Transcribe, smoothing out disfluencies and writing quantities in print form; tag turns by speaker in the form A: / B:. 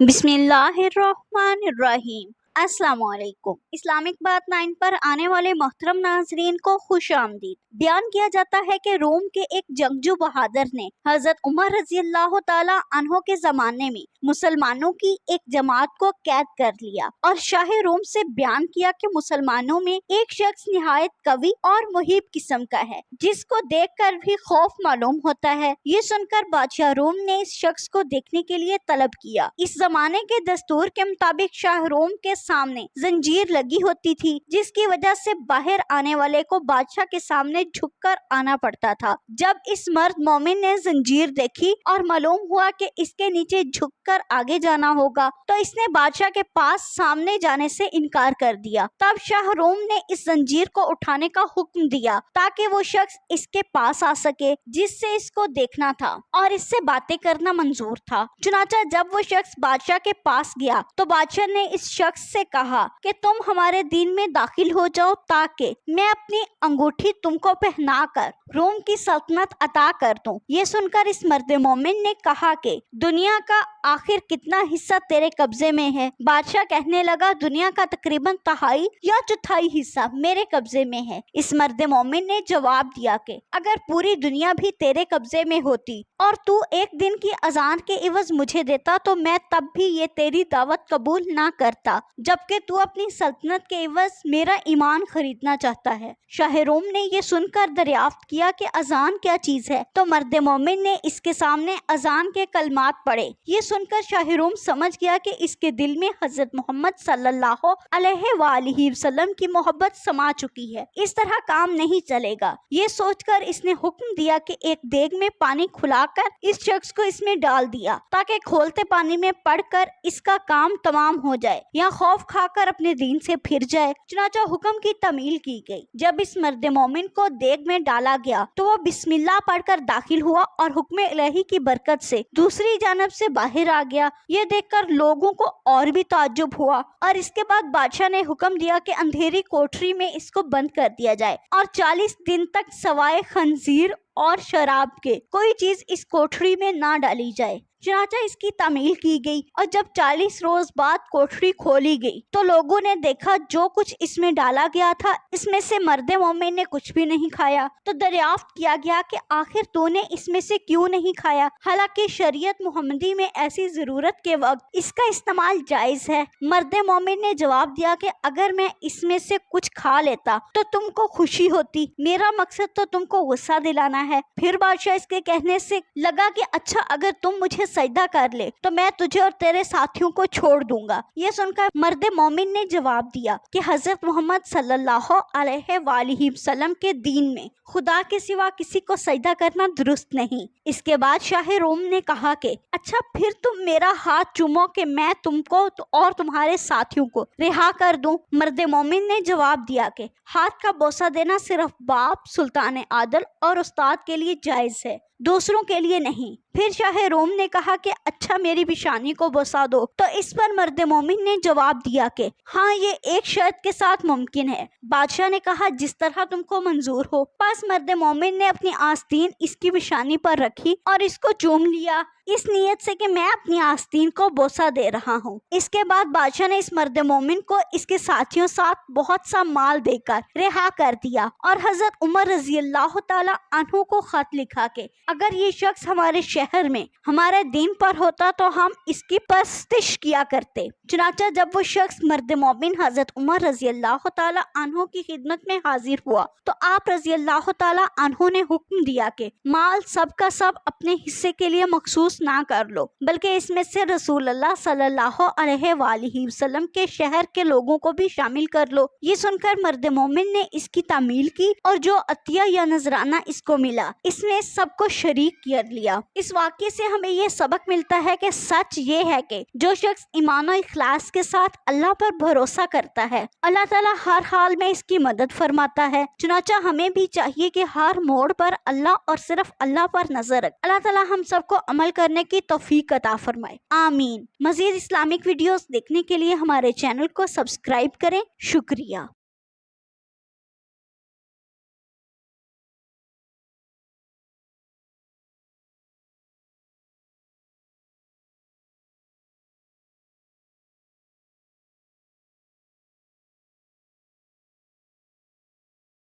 A: بسم اللہ الرحمن الرحیم۔ السلام علیکم۔ اسلامک بات 9 پر آنے والے محترم ناظرین کو خوش آمدید۔ بیان کیا جاتا ہے کہ روم کے ایک جنگجو بہادر نے حضرت عمر رضی اللہ تعالی عنہ کے زمانے میں مسلمانوں کی ایک جماعت کو قید کر لیا اور شاہ روم سے بیان کیا کہ مسلمانوں میں ایک شخص نہایت قوی اور محب قسم کا ہے جس کو دیکھ کر بھی خوف معلوم ہوتا ہے۔ یہ سن کر بادشاہ روم نے اس شخص کو دیکھنے کے لیے طلب کیا۔ اس زمانے کے دستور کے مطابق شاہ روم کے سامنے زنجیر لگی ہوتی تھی جس کی وجہ سے باہر آنے والے کو بادشاہ کے سامنے جھک کر آنا پڑتا تھا۔ جب اس مرد مومن نے زنجیر دیکھی اور معلوم ہوا کہ اس کے نیچے جھک کر آگے جانا ہوگا تو اس نے بادشاہ کے پاس سامنے جانے سے انکار کر دیا۔ تب شاہ روم نے اس زنجیر کو اٹھانے کا حکم دیا تاکہ وہ شخص اس کے پاس آ سکے جس سے اس کو دیکھنا تھا اور اس سے باتیں کرنا منظور تھا۔ چنانچہ جب وہ شخص بادشاہ کے پاس گیا تو بادشاہ نے اس شخص سے کہا کہ تم ہمارے دین میں داخل ہو جاؤ تاکہ میں اپنی انگوٹھی تم کو پہنا کر روم کی سلطنت عطا کر دوں۔ یہ سن کر اس مرد مومن نے کہا کہ دنیا کا آخر کتنا حصہ تیرے قبضے میں ہے؟ بادشاہ کہنے لگا دنیا کا تقریباً تہائی یا چوتھائی حصہ میرے قبضے میں ہے۔ اس مرد مومن نے جواب دیا کہ اگر پوری دنیا بھی تیرے قبضے میں ہوتی اور تو ایک دن کی اذان کے عوض مجھے دیتا تو میں تب بھی یہ تیری دعوت قبول نہ کرتا، جبکہ تو اپنی سلطنت کے عوض میرا ایمان خریدنا چاہتا ہے۔ شاہ روم نے یہ سن کر دریافت کیا کہ اذان کیا چیز ہے تو مرد مومن نے اس کے سامنے اذان کے کلمات پڑھے۔ یہ سن کر شاہ روم سمجھ گیا کہ اس کے دل میں حضرت محمد صلی اللہ علیہ وآلہ وسلم کی محبت سما چکی ہے، اس طرح کام نہیں چلے گا۔ یہ سوچ کر اس نے حکم دیا کہ ایک دیگ میں پانی کھلا کر اس شخص کو اس میں ڈال دیا تاکہ کھولتے پانی میں پڑھ کر اس کا کام تمام ہو جائے یا خوف کھا کر اپنے دین سے پھر جائے۔ چنانچہ حکم کی تعمیل کی گئی۔ جب اس مرد مومن کو دیگ میں ڈالا گیا تو وہ بسم اللہ پڑھ کر داخل ہوا اور حکم الہی کی برکت سے دوسری جانب سے باہر آ گیا۔ یہ دیکھ کر لوگوں کو اور بھی تعجب ہوا اور اس کے بعد بادشاہ نے حکم دیا کہ اندھیری کوٹری میں اس کو بند کر دیا جائے اور 40 دن تک سوائے خنزیر اور شراب کے کوئی چیز اس کوٹری میں نہ ڈالی جائے۔ چنانچہ اس کی تعمیل کی گئی اور جب 40 روز بعد کوٹری کھولی گئی تو لوگوں نے دیکھا جو کچھ اس میں ڈالا گیا تھا اس میں سے مرد مومن نے کچھ بھی نہیں کھایا۔ تو دریافت کیا گیا کہ آخر تو نے اس میں سے کیوں نہیں کھایا، حالانکہ شریعت محمدی میں ایسی ضرورت کے وقت اس کا استعمال جائز ہے۔ مرد مومن نے جواب دیا کہ اگر میں اس میں سے کچھ کھا لیتا تو تم کو خوشی ہوتی، میرا مقصد تو تم کو غصہ دلانا ہے۔ پھر بادشاہ اس کے کہنے سے لگا کہ اچھا اگر تم مجھے سجدہ کر لے تو میں تجھے اور تیرے ساتھیوں کو چھوڑ دوں گا۔ یہ سن کر مرد مومن نے جواب دیا کہ حضرت محمد صلی اللہ علیہ وآلہ وسلم کے دین میں خدا کے سوا کسی کو سجدہ کرنا درست نہیں۔ اس کے بعد شاہ روم نے کہا کہ اچھا پھر تم میرا ہاتھ چومو کہ میں تم کو اور تمہارے ساتھیوں کو رہا کر دوں۔ مرد مومن نے جواب دیا کہ ہاتھ کا بوسہ دینا صرف باپ، سلطان عادل اور استاد کے لیے جائز ہے، دوسروں کے لیے نہیں۔ پھر شاہ روم نے کہا کہ اچھا میری پیشانی کو بوسہ دو، تو اس پر مرد مومن نے جواب دیا کہ ہاں یہ ایک شرط کے ساتھ ممکن ہے۔ بادشاہ نے کہا جس طرح تم کو منظور ہو۔ پس مرد مومن نے اپنی آستین اس کی پیشانی پر رکھی اور اس کو چوم لیا اس نیت سے کہ میں اپنی آستین کو بوسہ دے رہا ہوں۔ اس کے بعد بادشاہ نے اس مرد مومن کو اس کے ساتھیوں ساتھ بہت سا مال دے کر رہا کر دیا اور حضرت عمر رضی اللہ تعالی عنہ کو خط لکھا کہ اگر یہ شخص ہمارے شہر میں ہمارے دین پر ہوتا تو ہم اس کی پرستش کیا کرتے۔ چنانچہ جب وہ شخص مرد مومن حضرت عمر رضی اللہ تعالی عنہ کی خدمت میں حاضر ہوا تو آپ رضی اللہ تعالی عنہ نے حکم دیا کہ مال سب کا سب اپنے حصے کے لیے مخصوص نہ کر لو، بلکہ اس میں سے رسول اللہ صلی اللہ علیہ وآلہ وسلم کے شہر کے لوگوں کو بھی شامل کر لو۔ یہ سن کر مرد مومن نے اس کی تعمیل کی اور جو عطیہ یا نذرانہ اس کو ملا اس میں سب کو شریک کر لیا۔ اس واقعے سے ہمیں یہ سبق ملتا ہے کہ سچ یہ ہے کہ جو شخص ایمان و اخلاص کے ساتھ اللہ پر بھروسہ کرتا ہے اللہ تعالیٰ ہر حال میں اس کی مدد فرماتا ہے۔ چنانچہ ہمیں بھی چاہیے کہ ہر موڑ پر اللہ اور صرف اللہ پر نظر رکھ۔ اللہ تعالیٰ ہم سب کو عمل کرنے کی توفیق عطا فرمائے، آمین۔ مزید اسلامک ویڈیوز دیکھنے کے لیے ہمارے چینل کو سبسکرائب کریں۔ شکریہ۔